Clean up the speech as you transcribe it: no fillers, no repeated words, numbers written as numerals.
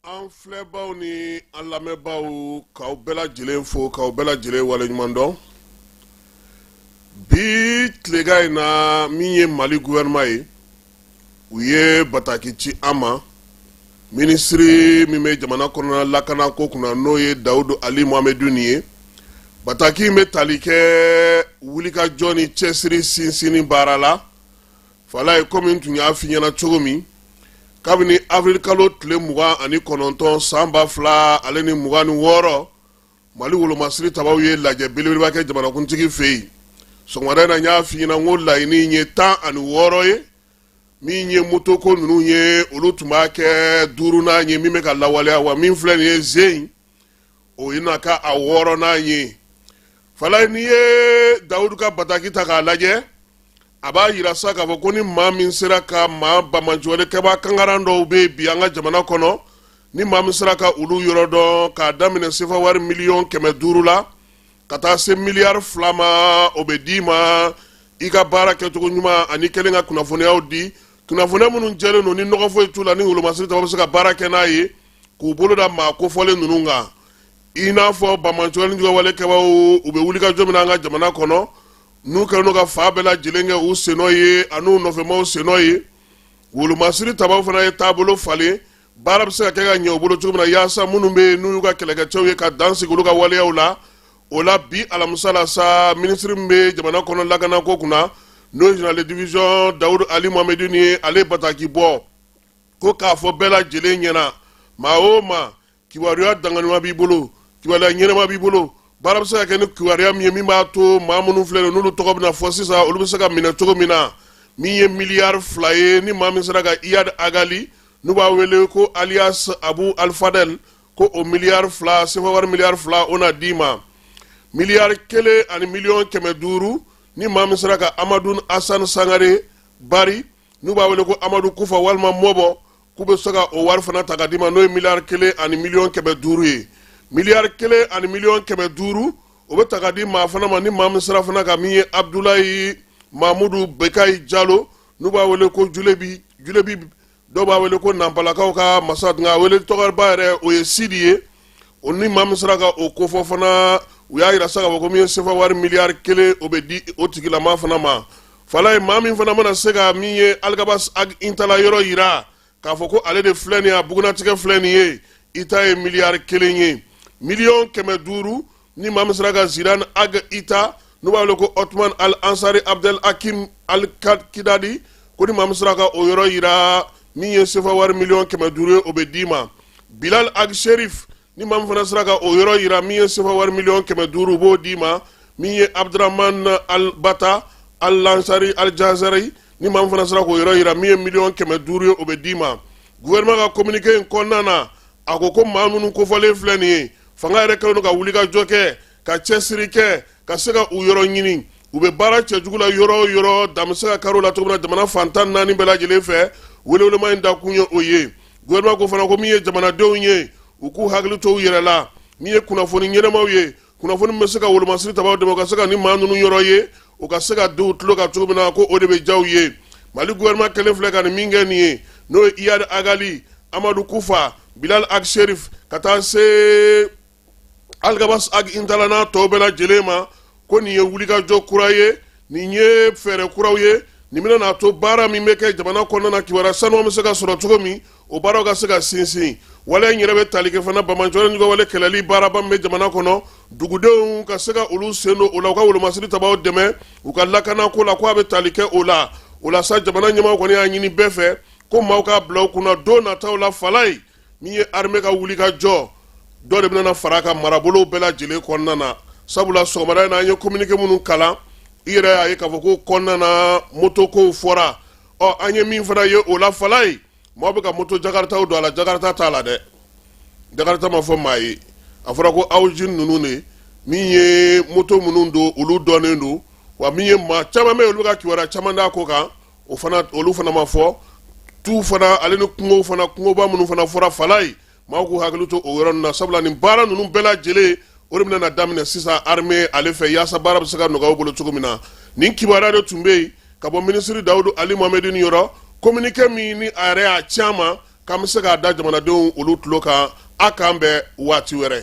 An filɛbaw ni an lamɛnbaw k'aw bɛɛ lajɛlen fo k'aw bɛɛ lajɛlen waleɲuman dɔn. Bi tilegan in na min ye Mali gouvernement ye u ye bataki ci an ma. Ministre min bɛ jamana kɔnɔna lakana ko kunna n'o ye Dawudu Ali Muhamɛdu nin ye. Bataki in bɛ tali kɛ wulikajɔ ni cɛsiri sinsinni baara la. Fala ye komi n tun y'a f'i ɲɛna cogo min. Kabini avril kalo tile 29 san 2026 Mali wolomasiri tabaw ye lajɛ belebeleba kɛ jamanakuntigi fɛ yen. Sɔgɔmada in na n y'a f'i ɲɛna n ko laɲini ye 16 ye min ye motoko ninnu ye olu tun b'a kɛ 5nan ye min bɛ ka lawaleya wa min filɛ nin ye Zen o ye na ka a 6nan ye. Fala n'i ye Dawudu ka bataki ta k'a lajɛ a b'a yira sa k'a fɔ ko ni maa min sera ka maa bamajɔlikɛba kangaran dɔw bɛ bi an ka jamana kɔnɔ ni maa min sera ka olu yɔrɔ dɔn k'a daminɛ sefa wari miliyɔn 500 la ka taa se miliyari 2 ma o bɛ d'i ma i ka baara kɛcogo ɲuman ani kelen ka kunnafoniyaw di kunnafoniya minnu jɛlen don ni nɔgɔ foyi t'u la ni wolomasiri tɔw bɛ se ka baara kɛ n'a ye k'u bolo da maa kofɔlen ninnu kan i n'a fɔ bamajɔlikɛbaw u bɛ wulikajɔ min na an ka jamana kɔnɔ n'u kɛlen don ka fa bɛɛ lajɛlen kɛ u sennɔ ye ani u nɔfɛmaw sennɔ ye wolomasiri tabaw fana ye taabolo falen baara bɛ se ka kɛ ka ɲɛ u bolo cogo min na yaasa minnu bɛ yen n'u y'u ka kɛlɛkɛcɛw ye ka dan sigi olu ka waleyaw la o la bi alamisa la sa minisiri min bɛ jamana kɔnɔ lakana ko kunna n'o ye général de division Dawudu Ali Muhamɛdu ni ye ale bataki bɔ ko k'a fɔ bɛɛ lajɛlen ɲɛna maa o maa kibaruya danganiya b'i bolo kibaruya ɲɛnama b'i bolo baara bɛ se ka kɛ ni kibaruya min ye min b'a to maa minnu filɛ n'olu tɔgɔ bɛna fɔ sisan olu bɛ se ka minɛ cogo min na min ye miliyari 2 ye ni maa min sera ka Iyad Agali n'u b'a wele ko alias Abu Alfadel ko o miliyari 2 sefa wari miliyari 2 o na d'i ma miliyari 1 ani miliyɔn 500 ni maa min sera ka Amadu Asan Sangare Bari n'u b'a wele ko Amadu Kufa walima Mɔbɔ k'u bɛ se ka o wari fana ta ka d'i ma n'o ye miliyari 1 ani miliyɔn 500 ye miliyari 1 ani miliyɔn 500 o bɛ ta ka di maa fana ma ni maa min sera fana ka min ye Abdulayi Mamudu Bekayi Jalo n'u b'a wele ko Julebi dɔw b'a wele ko Nampalakaw ka masa nka a wele tɔgɔba yɛrɛ o ye Sidi ye o ni maa min sera ka o kofɔ fana u y'a yira sa k'a fɔ ko min ye sefa wari miliyari 1 o bɛ di o tigilama fana ma fala ye maa min fana mana se ka min ye Aligabas Ag Intala yɔrɔ yira k'a fɔ ko ale de filɛ nin ye a bugunatigɛ filɛ nin ye i ta ye miliyari 1 ye miliyɔn 500 ni maa min sera ka Zidan Ag Ita n'u b'a wele ko Otman Al Ansari Abdel Hakim Al Kidadi ko ni maa min sera ka o yɔrɔ yira min ye sefa wari miliyɔn 500 ye o bɛ d'i ma Bilal Ag Sherif ni maa min fana sera ka o yɔrɔ yira min ye sefa wari miliyɔn 500 u b'o d'i ma min ye Abdurahman Al Bata Al Lansari Al Jazari ni maa min fana sera k'o yɔrɔ yira min ye miliyɔn 500 ye o bɛ d'i ma gouvernement ka communiqué in kɔnɔna na a ko maa minnu kofɔlen filɛ nin ye fanga yɛrɛ kɛlen don ka wulikajɔ kɛ ka cɛsiri kɛ ka se ka u yɔrɔ ɲini u bɛ baara cɛjugu la yɔrɔ o yɔrɔ da bɛ se ka kari o la cogo min na jamana fantan 4 bɛɛ lajɛlen fɛ welewelema in dakun ye o ye gouvernement ko fana ko min ye jamanadenw ye u k'u hakili to u yɛrɛ la min ye kunnafoni ɲɛnamaw ye kunnafoni min bɛ se ka wolomasiri tabaw dɛmɛ u ka se ka ni maa ninnu yɔrɔ ye u ka se ka denw tulo kan cogo min na ko o de bɛ diya u ye Mali gouvernement kelen filɛ ka nin min kɛ nin ye n'o ye Iyad Agali Amadu Kufa Bilal Ag Sherif ka taa se Aligabas Ag Intala n'a tɔw bɛɛ lajɛlen ma ko nin ye wulikajɔ kura ye nin ye fɛɛrɛ kuraw ye nin bɛna n'a to baara min bɛ kɛ jamana kɔnɔna na kibaruya sanuman bɛ se ka sɔrɔ cogo min o baaraw ka se ka sinsin waleya in yɛrɛ bɛ tali kɛ fana bamajɔlen wale kɛlɛli baaraba min bɛ jamana kɔnɔ dugudenw ka se ka olu sen don o la u ka wolomasiri tabaw dɛmɛ u ka lakana ko la ko a bɛ tali kɛ o la sa jamana ɲɛmaaw kɔni y'a ɲini bɛɛ fɛ ko maaw k'a bila u kunna don nataw la fala ye min ye armée ka wulikajɔ dɔ de bɛna fara ka marabolow bɛɛ lajɛlen kɔnɔna na sabula sɔgɔmada in na an ye communiqué minnu kalan i yɛrɛ y'a ye k'a fɔ ko kɔnɔna na moto kow fɔra an ye min fana ye o la fala ye maaw bɛ ka moto jakaritaw don a la jakarita t'a la dɛ jakarita ma fɔ maa ye a fɔra ko awjin ninnu de min ye moto minnu don olu dɔnnen don wa min ye maa caman bɛ olu ka kibaruya caman d'a ko kan olu fana ma fɔ tu fana ale ni kungoba minnu fana fɔra fala ye maaw k'u hakili to o yɔrɔ ninnu na sabula nin baara ninnu bɛɛ lajɛlen o de bɛna na daminɛ sisan armée ale fɛ yaasa baara bɛ se ka nɔgɔya u bolo cogo min na nin kibaruya de tun bɛ yen ka bɔ minisiri Dawudu Ali Muhamɛdu ni yɔrɔ communiqué min ni a yɛrɛ y'a ci an ma k'an bɛ se k'a da jamanadenw olu tulo kan a k'an bɛn waati wɛrɛ